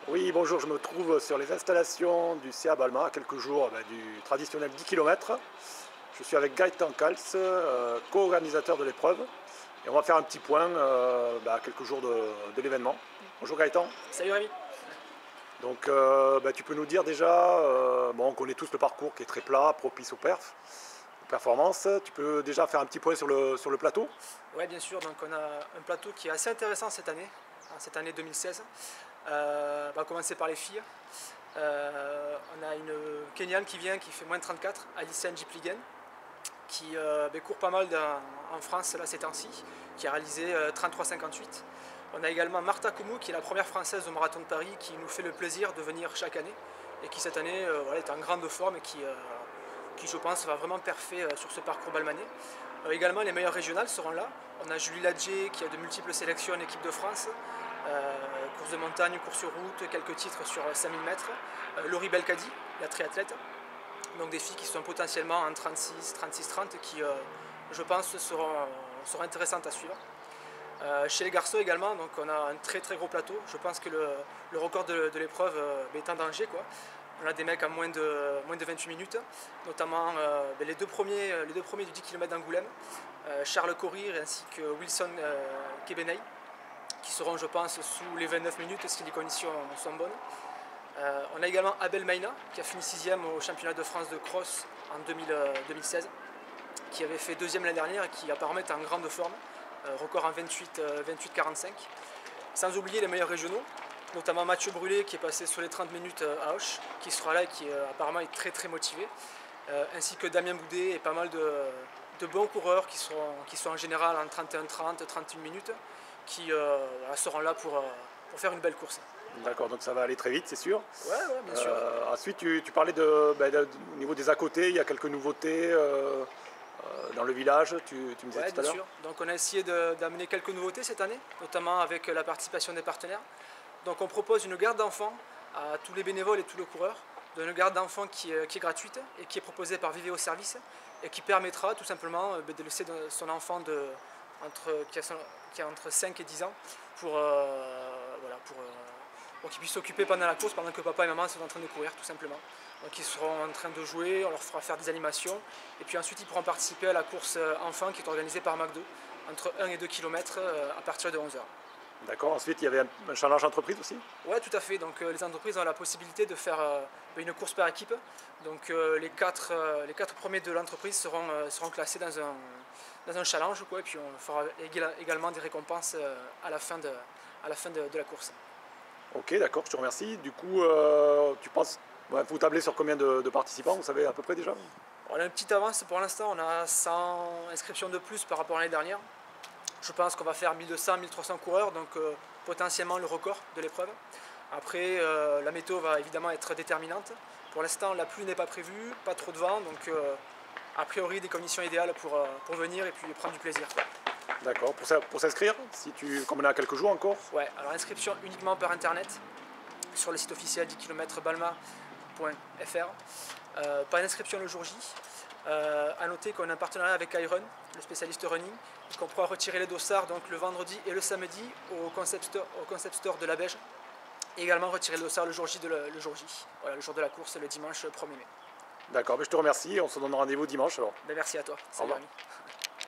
Oui, bonjour, je me trouve sur les installations du CA Balma, à quelques jours du traditionnel 10 km. Je suis avec Gaëtan Kals, co-organisateur de l'épreuve, et on va faire un petit point à quelques jours de l'événement. Bonjour Gaëtan. Salut Rémi. Donc tu peux nous dire déjà, on connaît tous le parcours qui est très plat, propice aux performances. Tu peux déjà faire un petit point sur le plateau? Oui, bien sûr, donc on a un plateau qui est assez intéressant cette année 2016. On va commencer par les filles. On a une Kenyane qui vient, qui fait moins de 34, Alicia Njipligen, qui court pas mal en France là, ces temps-ci, qui a réalisé 33,58. On a également Martha Koumou, qui est la première française au marathon de Paris, qui nous fait le plaisir de venir chaque année, et qui cette année est en grande forme et qui je pense va vraiment perfer sur ce parcours balmanais. Également les meilleures régionales seront là. On a Julie Ladjé qui a de multiples sélections en équipe de France, course de montagne, course sur route, quelques titres sur 5000 mètres. Laurie Belkadi, la triathlète. Donc des filles qui sont potentiellement en 36, 30 qui je pense seront intéressantes à suivre. Chez les garçons également, donc on a un très très gros plateau. Je pense que le record de l'épreuve est en danger, quoi. On a des mecs à moins de 28 minutes, notamment les deux premiers du 10 km d'Angoulême, Charles Courir ainsi que Wilson Kebenei, qui seront, je pense, sous les 29 minutes si les conditions sont bonnes. On a également Abel Maïna, qui a fini 6e au championnat de France de cross en 2016, qui avait fait 2e l'année dernière et qui apparemment est en grande forme, record en 28,45. Sans oublier les meilleurs régionaux, notamment Mathieu Brulé qui est passé sur les 30 minutes à Auch, qui sera là et qui apparemment est très très motivé, ainsi que Damien Boudet et pas mal de bons coureurs qui sont en général en 31-30, 31 minutes, qui seront là pour faire une belle course. D'accord, donc ça va aller très vite, c'est sûr. Ouais, bien sûr. Ensuite, tu parlais au niveau des à côté, il y a quelques nouveautés dans le village, tu me disais tout à l'heure. Bien sûr. Donc on a essayé d'amener quelques nouveautés cette année, notamment avec la participation des partenaires. Donc on propose une garde d'enfants à tous les bénévoles et tous les coureurs, une garde d'enfants qui est gratuite et qui est proposée par Vivéo Service et qui permettra tout simplement de laisser son enfant qui a entre 5 et 10 ans pour qu'il puisse s'occuper pendant la course, pendant que papa et maman sont en train de courir tout simplement. Donc ils seront en train de jouer, on leur fera faire des animations et puis ensuite ils pourront participer à la course enfant qui est organisée par McDo entre 1 et 2 km à partir de 11 h. D'accord, ensuite il y avait un challenge entreprise aussi? Oui, tout à fait. Donc les entreprises ont la possibilité de faire une course par équipe. Donc les quatre premiers de l'entreprise seront classés dans un challenge, quoi, et puis on fera également des récompenses à la fin de la course. Ok, d'accord, je te remercie. Du coup, tu penses, vous tablez sur combien de participants, vous savez à peu près déjà? On a une petite avance pour l'instant, on a 100 inscriptions de plus par rapport à l'année dernière. Je pense qu'on va faire 1200-1300 coureurs, donc potentiellement le record de l'épreuve. Après, la météo va évidemment être déterminante. Pour l'instant, la pluie n'est pas prévue, pas trop de vent, donc a priori des conditions idéales pour venir et puis prendre du plaisir. D'accord, pour s'inscrire, comme on a quelques jours encore? Ouais, alors inscription uniquement par internet, sur le site officiel 10 km balma.fr. Pas d'inscription le jour J. À noter qu'on a un partenariat avec Iron, le spécialiste running, et qu'on pourra retirer les dossards donc, le vendredi et le samedi au concept store de la Beige. Et également retirer le dossard le jour J, le jour de la course, le dimanche 1er mai. D'accord, je te remercie, on se donne rendez-vous dimanche alors. Merci à toi. Salut Rémi.